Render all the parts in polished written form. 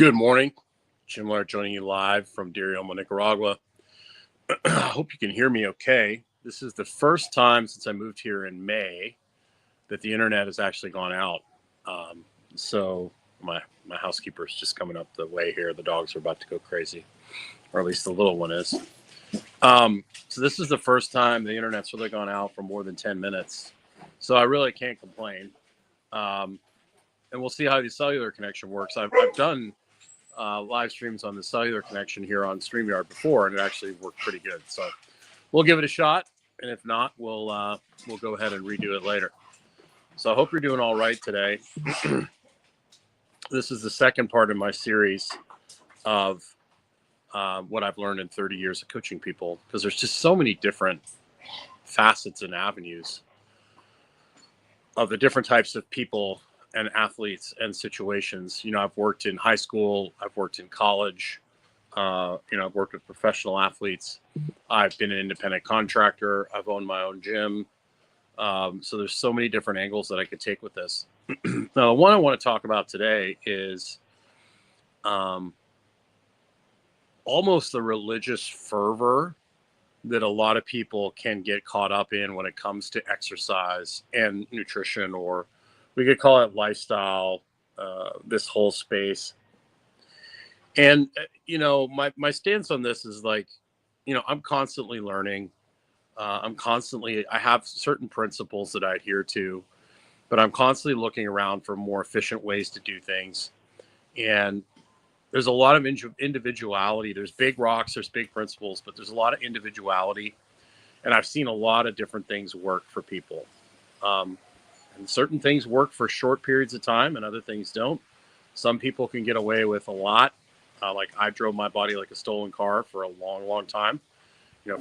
Good morning. Jim Laird joining you live from Dirioma, Nicaragua. I hope you can hear me okay. This is the first time since I moved here in May that the internet has actually gone out. So my housekeeper is just coming up the way here. The dogs are about to go crazy, or at least the little one is. So this is the first time the internet's really gone out for more than 10 minutes. So I really can't complain. And we'll see how the cellular connection works. I've done live streams on the cellular connection here on StreamYard before, and it actually worked pretty good. So we'll give it a shot, and if not, we'll go ahead and redo it later. So I hope you're doing all right today. This is the second part of my series of what I've learned in 30 years of coaching people, because there's just so many different facets and avenues of the different types of people and athletes and situations. I've worked in high school, I've worked in college, I've worked with professional athletes. I've been an independent contractor. I've owned my own gym. So there's so many different angles that I could take with this. Now, the one I want to talk about today is almost the religious fervor that a lot of people can get caught up in when it comes to exercise and nutrition, or we could call it lifestyle, this whole space. And, my stance on this is like, I'm constantly learning. I have certain principles that I adhere to, but I'm constantly looking around for more efficient ways to do things. And there's a lot of individuality. There's big rocks, there's big principles, but there's a lot of individuality. And I've seen a lot of different things work for people. And certain things work for short periods of time and other things don't. Some people can get away with a lot. Like I drove my body like a stolen car for a long, long time.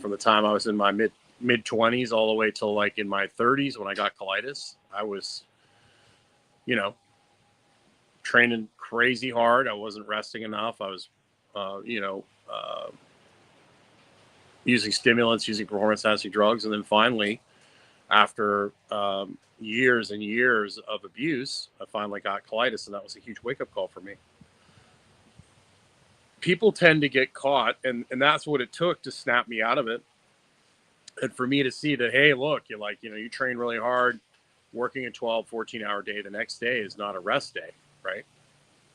From the time I was in my mid 20s all the way till like in my 30s when I got colitis. I was, training crazy hard. I wasn't resting enough. I was, using stimulants, using performance enhancing drugs. And then finally, after years and years of abuse, I finally got colitis, and that was a huge wake-up call for me. People tend to get caught, and that's what it took to snap me out of it. And for me to see that, hey, look, you train really hard, working a 12, 14-hour day the next day is not a rest day, right?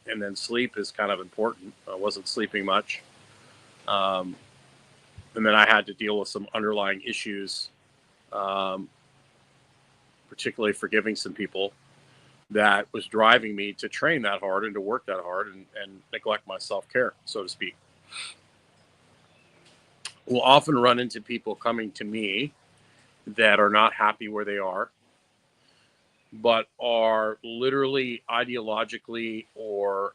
And then sleep is kind of important. I wasn't sleeping much. And then I had to deal with some underlying issues, particularly forgiving some people, that was driving me to train that hard and to work that hard and neglect my self-care, so to speak. We'll often run into people coming to me that are not happy where they are, but are literally ideologically or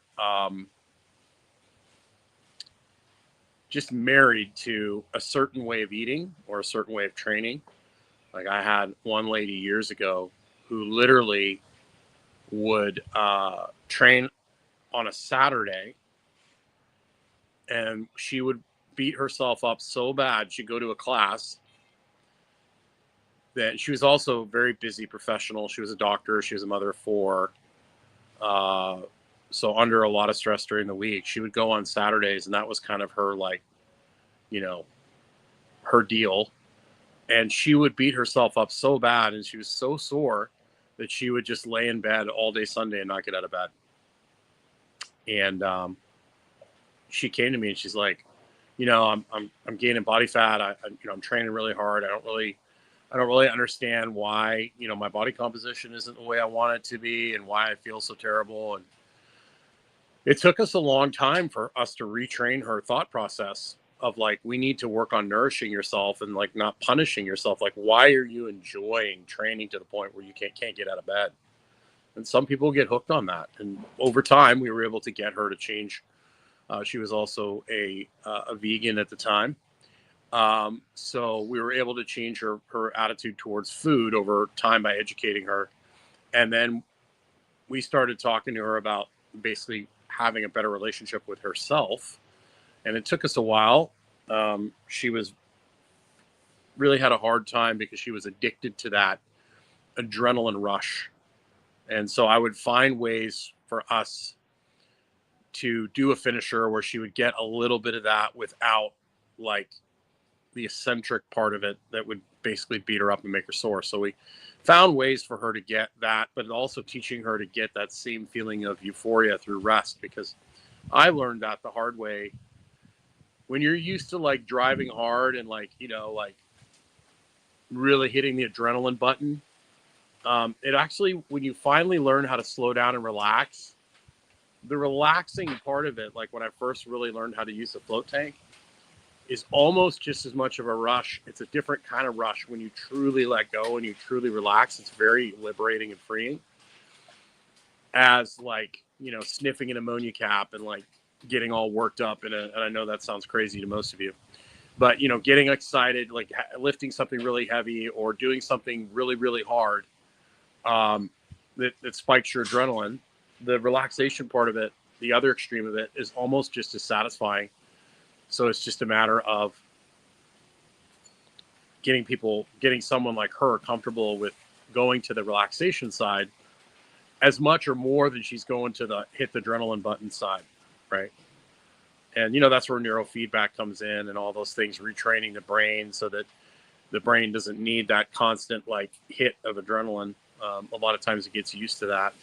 just married to a certain way of eating or a certain way of training. Like I had one lady years ago who literally would train on a Saturday, and she would beat herself up so bad. She'd go to a class that she was also a very busy professional. She was a doctor. She was a mother of four. So under a lot of stress during the week, she would go on Saturdays, and that was kind of her, her deal. And she would beat herself up so bad, and she was so sore that she would just lay in bed all day Sunday and not get out of bed. And she came to me and she's like, I'm gaining body fat. I'm training really hard. I don't really understand why, my body composition isn't the way I want it to be and why I feel so terrible. And it took us a long time for us to retrain her thought process of like, we need to work on nourishing yourself and like not punishing yourself. Like, why are you enjoying training to the point where you can't get out of bed? And some people get hooked on that. And over time, we were able to get her to change. She was also a vegan at the time. So we were able to change her attitude towards food over time by educating her. And then we started talking to her about basically having a better relationship with herself. And it took us a while. She was really had a hard time because she was addicted to that adrenaline rush. And so I would find ways for us to do a finisher where she would get a little bit of that without like the eccentric part of it that would basically beat her up and make her sore. So we found ways for her to get that, but also teaching her to get that same feeling of euphoria through rest, because I learned that the hard way. When you're used to like driving hard and like, you know, like really hitting the adrenaline button, it actually, when you finally learn how to slow down and relax, the relaxing part of it, like when I first really learned how to use the float tank, is almost just as much of a rush. It's a different kind of rush when you truly let go and you truly relax. It's very liberating and freeing, as like, you know, sniffing an ammonia cap and like getting all worked up and I know that sounds crazy to most of you, but you know, getting excited, like lifting something really heavy or doing something really, really hard, that spikes your adrenaline. The relaxation part of it, the other extreme of it, is almost just as satisfying. So it's just a matter of getting someone like her comfortable with going to the relaxation side as much or more than she's going to the hit the adrenaline button side, right? And, you know, that's where neurofeedback comes in and all those things, retraining the brain so that the brain doesn't need that constant like hit of adrenaline. A lot of times it gets used to that.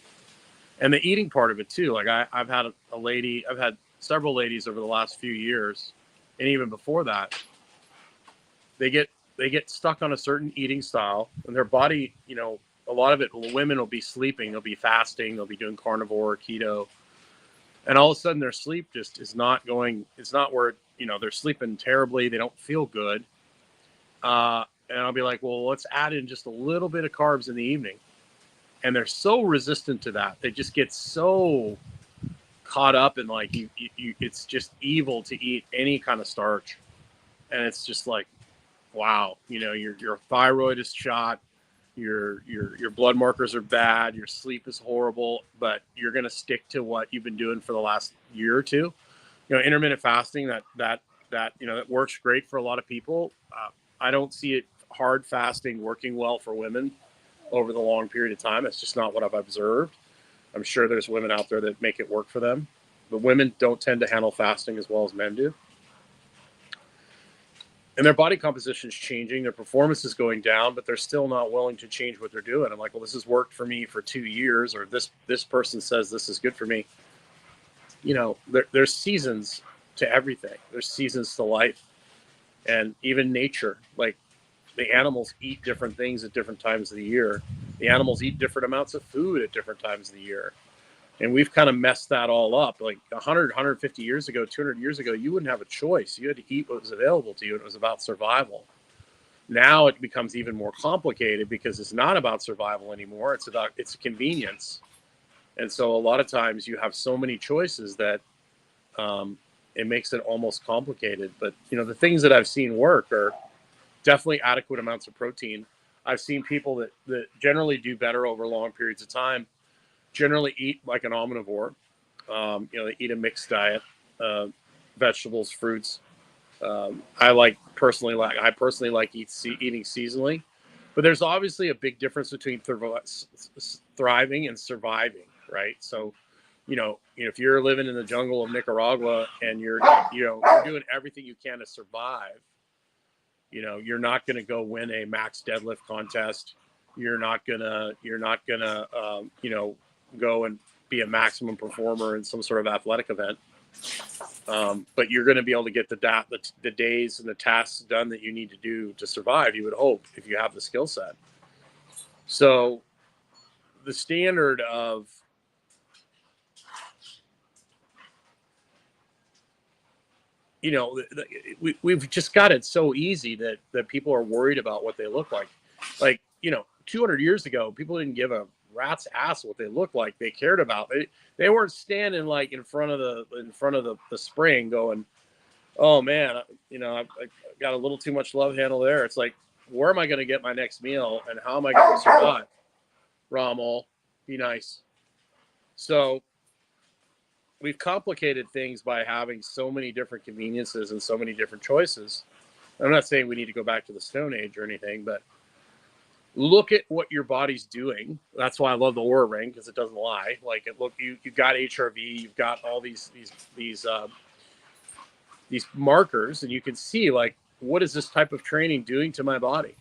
And the eating part of it too. Like I've had I've had several ladies over the last few years, and even before that, they get stuck on a certain eating style, and their body, you know, a lot of it, women will be sleeping, they'll be fasting, they'll be doing carnivore or keto, and all of a sudden their sleep just is not going. It's not where, you know, they're sleeping terribly. They don't feel good, and I'll be like, well, let's add in just a little bit of carbs in the evening, and they're so resistant to that. They just get so caught up in like it's just evil to eat any kind of starch, and it's just like, wow, you know, your thyroid is shot, your blood markers are bad, your sleep is horrible, but you're gonna stick to what you've been doing for the last year or two. You know, intermittent fasting, that you know, that works great for a lot of people. I don't see it hard fasting working well for women over the long period of time. It's just not what I've observed. I'm sure there's women out there that make it work for them, but women don't tend to handle fasting as well as men do. And their body composition is changing, their performance is going down, but they're still not willing to change what they're doing. I'm like, well, this has worked for me for 2 years, or this person says this is good for me. You know, there's seasons to everything. There's seasons to life, and even nature. Like, the animals eat different things at different times of the year. The animals eat different amounts of food at different times of the year. And we've kind of messed that all up. Like 100, 150 years ago, 200 years ago, you wouldn't have a choice. You had to eat what was available to you, and it was about survival. Now it becomes even more complicated because it's not about survival anymore. It's a convenience. And so a lot of times you have so many choices that it makes it almost complicated. But, you know, the things that I've seen work are definitely adequate amounts of protein. I've seen people that generally do better over long periods of time generally eat like an omnivore. You know, they eat a mixed diet, vegetables, fruits. I personally like eating seasonally, but there's obviously a big difference between thriving and surviving, right? So, you know, if you're living in the jungle of Nicaragua and you're doing everything you can to survive, you know, you're not going to go win a max deadlift contest. You're not gonna, you know, go and be a maximum performer in some sort of athletic event. But you're going to be able to get the days and the tasks done that you need to do to survive, you would hope, if you have the skill set. So the standard of, you know, we've just got it so easy that people are worried about what they look like. Like, you know, 200 years ago, people didn't give a rat's ass what they looked like. They cared about it. They weren't standing like in front of the spring going, oh man, you know, I got a little too much love handle there. It's like, where am I going to get my next meal and how am I going to survive? Rommel, be nice. So we've complicated things by having so many different conveniences and so many different choices. I'm not saying we need to go back to the Stone Age or anything, but look at what your body's doing. That's why I love the Oura Ring, because it doesn't lie. Like, you've got HRV, you've got all these markers, and you can see, like, what is this type of training doing to my body?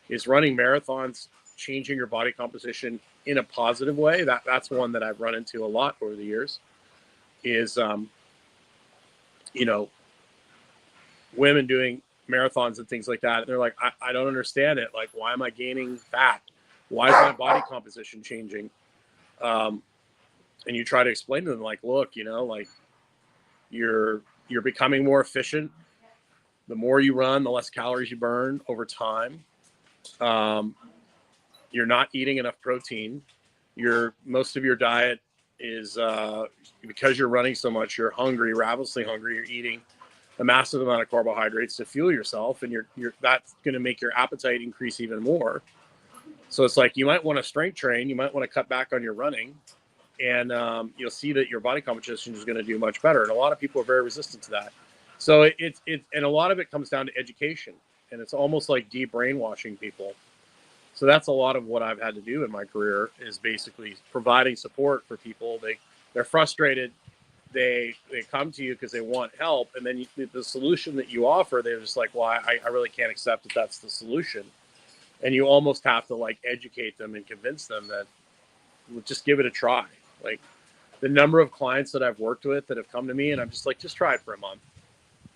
Is running marathons changing your body composition in a positive way? That's one that I've run into a lot over the years. Is you know, women doing marathons and things like that, and they're like, I don't understand it. Like, why am I gaining fat? Why is my body composition changing? And you try to explain to them, like, look, like, you're becoming more efficient. The more you run, the less calories you burn over time. You're not eating enough protein. Most of your diet is because you're running so much, you're hungry, ravenously hungry. You're eating a massive amount of carbohydrates to fuel yourself, and that's going to make your appetite increase even more. So it's like, you might want to strength train, you might want to cut back on your running, and you'll see that your body composition is going to do much better. And a lot of people are very resistant to that. So and a lot of it comes down to education, and it's almost like de-brainwashing people. So that's a lot of what I've had to do in my career, is basically providing support for people. They're frustrated. They come to you because they want help, and then the solution that you offer, they're just like, well, I really can't accept that that's the solution. And you almost have to, like, educate them and convince them that, just give it a try. Like, the number of clients that I've worked with that have come to me, and I'm just like, just try it for a month,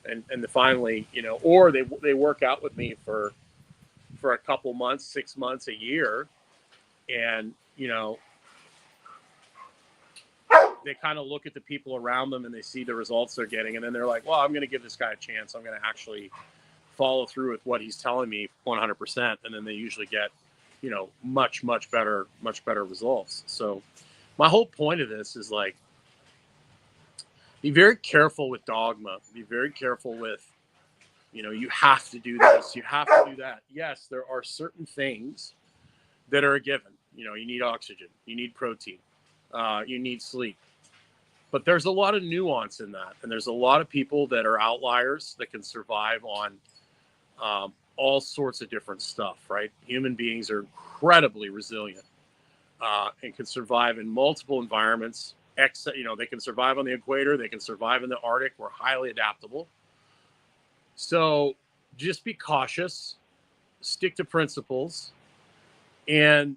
and finally, or they work out with me for a couple months, 6 months, a year, and they kind of look at the people around them and they see the results they're getting, and then they're like, well, I'm going to give this guy a chance. I'm going to actually follow through with what he's telling me 100%. And then they usually get, much, much better results. So my whole point of this is, like, be very careful with dogma. Be very careful with, you have to do this, you have to do that. Yes, there are certain things that are a given. You need oxygen, you need protein, you need sleep. But there's a lot of nuance in that. And there's a lot of people that are outliers that can survive on all sorts of different stuff, right? Human beings are incredibly resilient and can survive in multiple environments. They can survive on the equator. They can survive in the Arctic. We're highly adaptable. So just be cautious, stick to principles, and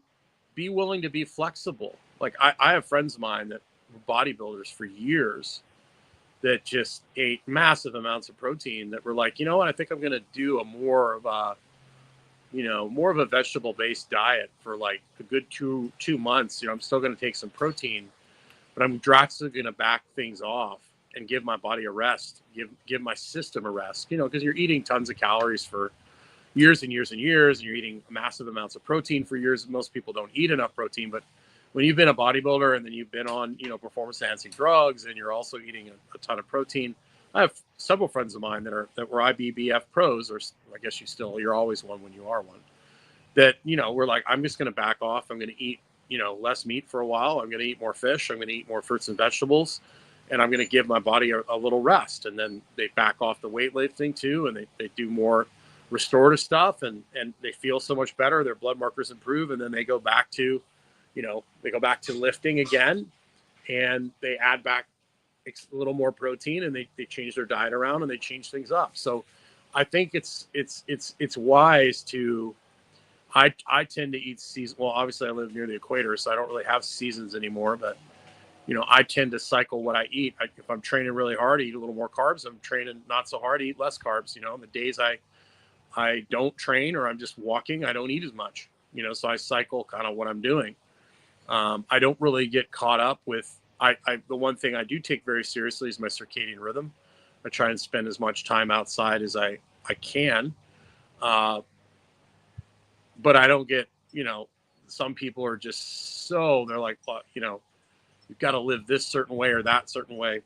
be willing to be flexible. Like, I have friends of mine that were bodybuilders for years that just ate massive amounts of protein, that were like, you know what, I think I'm going to do more of a vegetable based diet for like a good two months. I'm still going to take some protein, but I'm drastically going to back things off and give my body a rest, give my system a rest, because you're eating tons of calories for years and years and years, and you're eating massive amounts of protein for years. Most people don't eat enough protein, but when you've been a bodybuilder and then you've been on, performance enhancing drugs, and you're also eating a ton of protein. I have several friends of mine that were IBBF pros, or I guess you're always one when you are one, that, we're like, I'm just going to back off. I'm going to eat, less meat for a while. I'm going to eat more fish. I'm going to eat more fruits and vegetables, and I'm going to give my body a little rest. And then they back off the weightlifting too, and they do more restorative stuff, and they feel so much better. Their blood markers improve, and then they go back to lifting again, and they add back a little more protein, and they change their diet around, and they change things up. So I think it's wise to, I tend to eat season. Well, obviously I live near the equator, so I don't really have seasons anymore, but I tend to cycle what I eat. If I'm training really hard, I eat a little more carbs. I'm training not so hard, I eat less carbs. On the days I don't train, or I'm just walking, I don't eat as much, so I cycle kind of what I'm doing. I don't really get caught up with, the one thing I do take very seriously is my circadian rhythm. I try and spend as much time outside as I can. But I don't get, some people are just they're like, well, you've got to live this certain way or that certain way.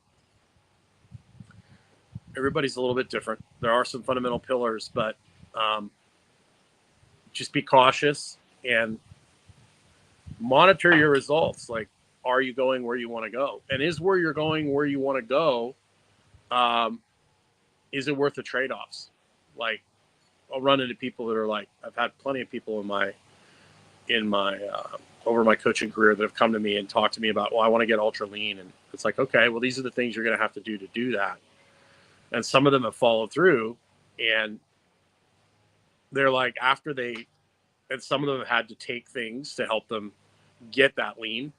Everybody's a little bit different. There are some fundamental pillars, but just be cautious and monitor your results. Like, are you going where you want to go? And is where you're going where you want to go, is it worth the trade-offs? Like, I'll run into people that are like, I've had plenty of people in my in my over my coaching career that have come to me and talked to me about, well, I want to get ultra lean. And it's like, okay, well, these are the things you're going to have to do that. And some of them have followed through, and they're like, and some of them have had to take things to help them get that lean.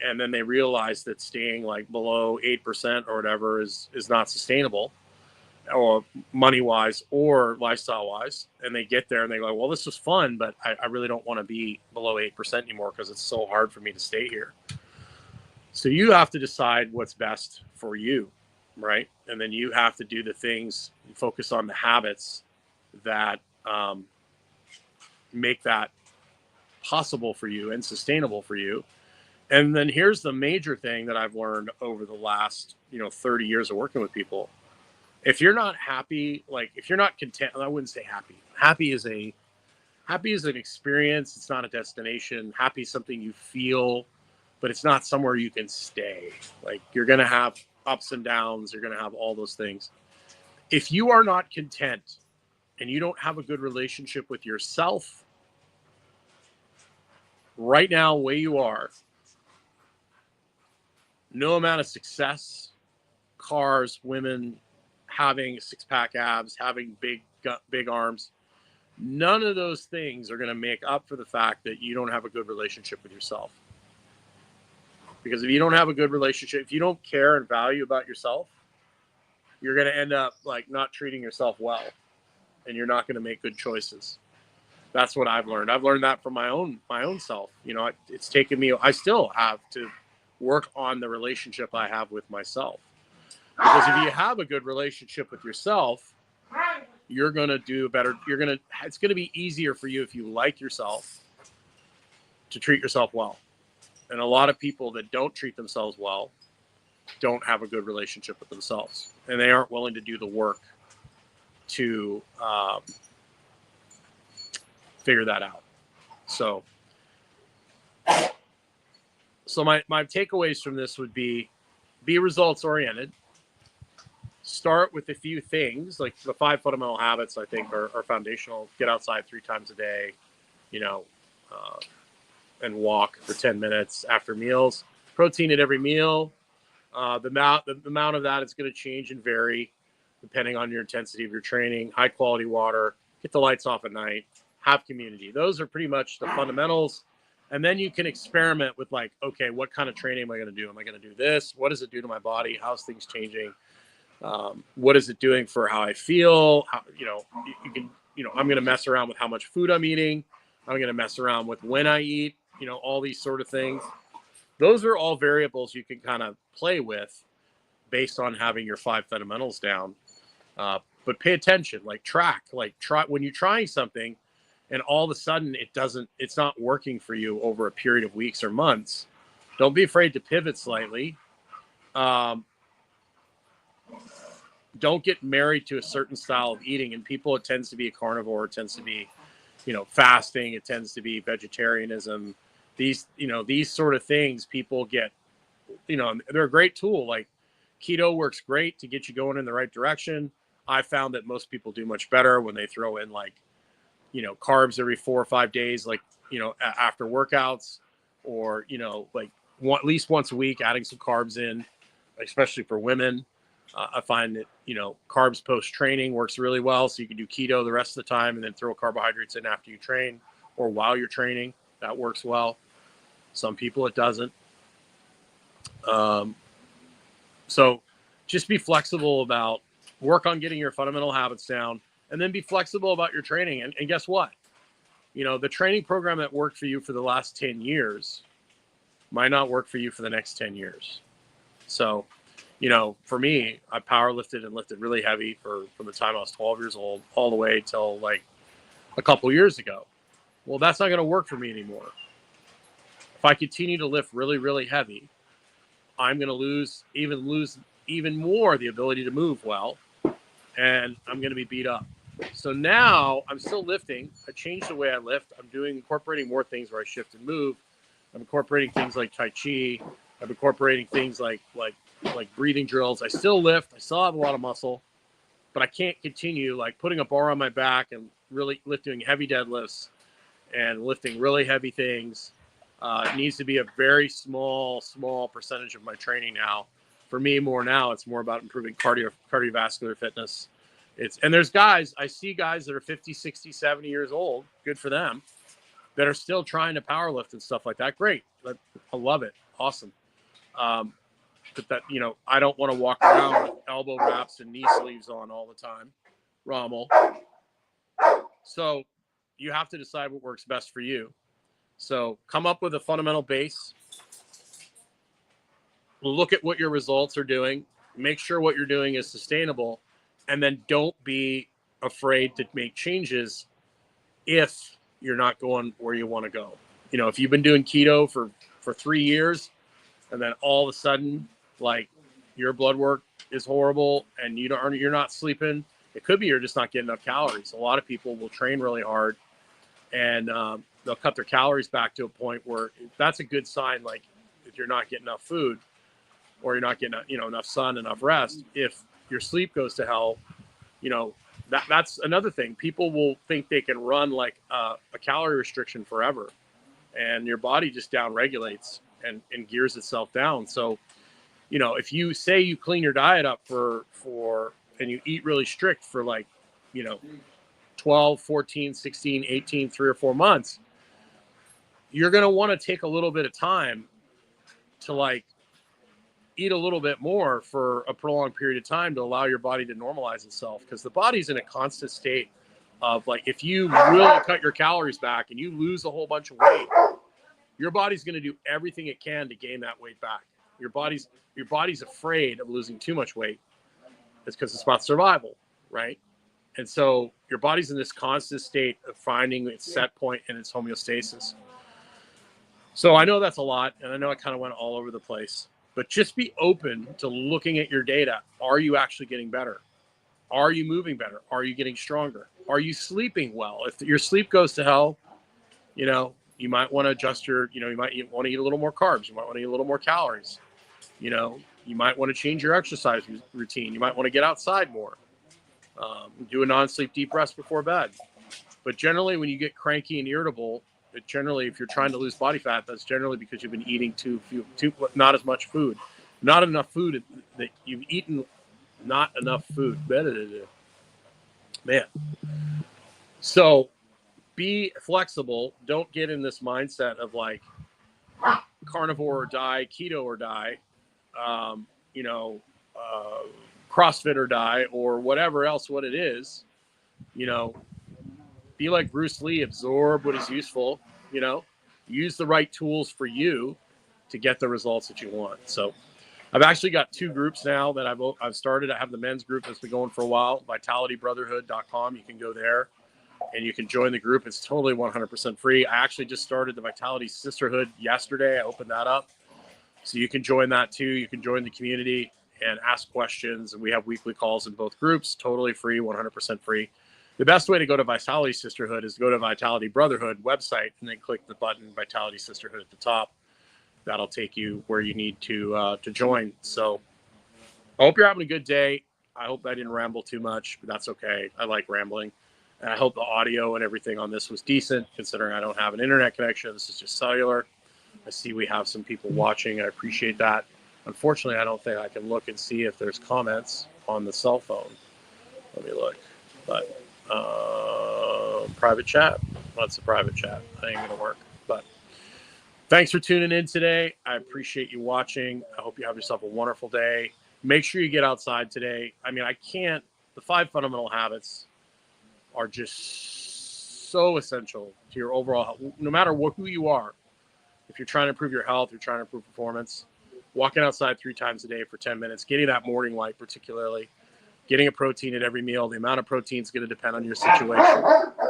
And then they realize that staying like below 8% or whatever is not sustainable, or money wise or lifestyle wise. And they get there and they go, well, this was fun, but I really don't want to be below 8% anymore because it's so hard for me to stay here. So you have to decide what's best for you, right? And then you have to do the things, focus on the habits that make that possible for you and sustainable for you. And then here's the major thing that I've learned over the last, 30 years of working with people. If you're not happy, like if you're not content, I wouldn't say happy. Happy is an experience. It's not a destination. Happy is something you feel, but it's not somewhere you can stay. Like you're going to have ups and downs. You're going to have all those things. If you are not content and you don't have a good relationship with yourself right now, the way you are, no amount of success, cars, women, having six-pack abs, having big arms, none of those things are going to make up for the fact that you don't have a good relationship with yourself. Because if you don't have a good relationship, if you don't care and value about yourself, you're going to end up like not treating yourself well, and you're not going to make good choices. That's what I've learned. I've learned that from my own self. It's taken me, I still have to work on the relationship I have with myself. Because if you have a good relationship with yourself, you're going to do better. It's going to be easier for you if you like yourself to treat yourself well. And a lot of people that don't treat themselves well don't have a good relationship with themselves, and they aren't willing to do the work to figure that out. So my takeaways from this would be results oriented. Start with a few things, like the 5 fundamental habits I think are foundational. Get outside 3 times a day, and walk for 10 minutes after meals. Protein at every meal. The amount of that is going to change and vary depending on your intensity of your training. High quality water. Get the lights off at night. Have community. Those are pretty much the fundamentals. And then you can experiment with like, okay, what kind of training am I going to do? Am I going to do this? What does it do to my body? How's things changing? What is it doing for how I feel? How, you can, I'm going to mess around with how much food I'm eating. I'm going to mess around with when I eat, all these sort of things. Those are all variables you can kind of play with based on having your 5 fundamentals down. But pay attention, try when you're trying something and all of a sudden it's not working for you over a period of weeks or months. Don't be afraid to pivot slightly. Don't get married to a certain style of eating. And people, it tends to be a carnivore, it tends to be, fasting, it tends to be vegetarianism. These sort of things people get, they're a great tool. Like keto works great to get you going in the right direction. I found that most people do much better when they throw in carbs every 4 or 5 days, after workouts, or, at least once a week, adding some carbs in, especially for women. I find that, carbs post-training works really well. So you can do keto the rest of the time and then throw carbohydrates in after you train or while you're training. That works well. Some people it doesn't. So just be flexible about work on getting your fundamental habits down, and then be flexible about your training. And guess what? The training program that worked for you for the last 10 years might not work for you for the next 10 years. So, for me, I power lifted and lifted really heavy from the time I was 12 years old all the way till a couple years ago. Well, that's not going to work for me anymore. If I continue to lift really, really heavy, I'm going to lose even more the ability to move well, and I'm going to be beat up. So now I'm still lifting. I changed the way I lift. I'm incorporating more things where I shift and move. I'm incorporating things like Tai Chi. I'm incorporating things like breathing drills. I still lift. I still have a lot of muscle, but I can't continue putting a bar on my back and really lifting heavy deadlifts and lifting really heavy things. It needs to be a very small percentage of my training now. For me, more now, it's more about improving cardiovascular fitness. And there's guys, I see guys that are 50, 60, 70 years old, good for them, that are still trying to power lift and stuff like that. Great. I love it. Awesome. But that, I don't want to walk around with elbow wraps and knee sleeves on all the time, Rommel. So you have to decide what works best for you. So come up with a fundamental base. Look at what your results are doing. Make sure what you're doing is sustainable. And then don't be afraid to make changes if you're not going where you want to go. If you've been doing keto for 3 years and then all of a sudden, like, your blood work is horrible and you're not sleeping, it could be you're just not getting enough calories. A lot of people will train really hard and they'll cut their calories back to a point where that's a good sign. Like, if you're not getting enough food or you're not getting enough sun, enough rest, if your sleep goes to hell, that's another thing. People will think they can run like a calorie restriction forever, and your body just down regulates and gears itself down. So, if you say you clean your diet up for and you eat really strict for 12, 14, 16, 18, 3 or 4 months, you're going to want to take a little bit of time to eat a little bit more for a prolonged period of time to allow your body to normalize itself. Because the body's in a constant state of if you really cut your calories back and you lose a whole bunch of weight, your body's going to do everything it can to gain that weight back. Your body's afraid of losing too much weight. It's because it's about survival, right? And so your body's in this constant state of finding its set point and its homeostasis. So I know that's a lot, and I know I kind of went all over the place, but just be open to looking at your data. Are you actually getting better? Are you moving better? Are you getting stronger? Are you sleeping well? If your sleep goes to hell, you might want to adjust you might want to eat a little more carbs. You might want to eat a little more calories. You might want to change your exercise routine. You might want to get outside more. Do a non-sleep deep rest before bed. But generally, when you get cranky and irritable, if you're trying to lose body fat, that's generally because you've been eating not as much food, not enough food that you've eaten, not enough food. Man. So be flexible. Don't get in this mindset of carnivore or die, keto or die, CrossFit or die, or whatever else, what it is. Be like Bruce Lee, absorb what is useful, use the right tools for you to get the results that you want. So I've actually got 2 groups now that I've started. I have the men's group that's been going for a while, vitalitybrotherhood.com. You can go there and you can join the group. It's totally 100% free. I actually just started the Vitality Sisterhood yesterday. I opened that up. So you can join that too. You can join the community and ask questions. And we have weekly calls in both groups, totally free, 100% free. The best way to go to Vitality Sisterhood is to go to Vitality Brotherhood website and then click the button Vitality Sisterhood at the top. That'll take you where you need to join. So I hope you're having a good day. I hope I didn't ramble too much, but that's okay. I like rambling. And I hope the audio and everything on this was decent, considering I don't have an internet connection. This is just cellular. I see we have some people watching. I appreciate that. Unfortunately, I don't think I can look and see if there's comments on the cell phone. Let me look. But private chat. That's a private chat. That ain't going to work. But thanks for tuning in today. I appreciate you watching. I hope you have yourself a wonderful day. Make sure you get outside today. The 5 fundamental habits are just so essential to your overall health, no matter who you are. If you're trying to improve your health, you're trying to improve performance, walking outside 3 times a day for 10 minutes, getting that morning light particularly, getting a protein at every meal. The amount of protein is going to depend on your situation,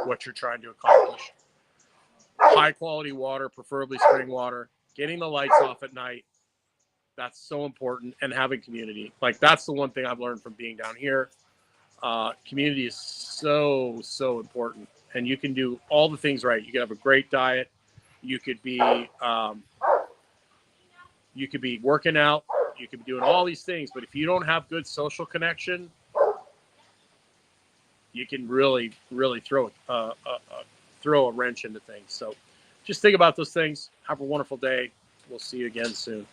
what you're trying to accomplish. High quality water, preferably spring water, getting the lights off at night. That's so important. And having community. That's the one thing I've learned from being down here. Community is so, so important. And you can do all the things right. You can have a great diet. You could be working out. You could be doing all these things. But if you don't have good social connection, you can really, really throw throw a wrench into things. So just think about those things. Have a wonderful day. We'll see you again soon.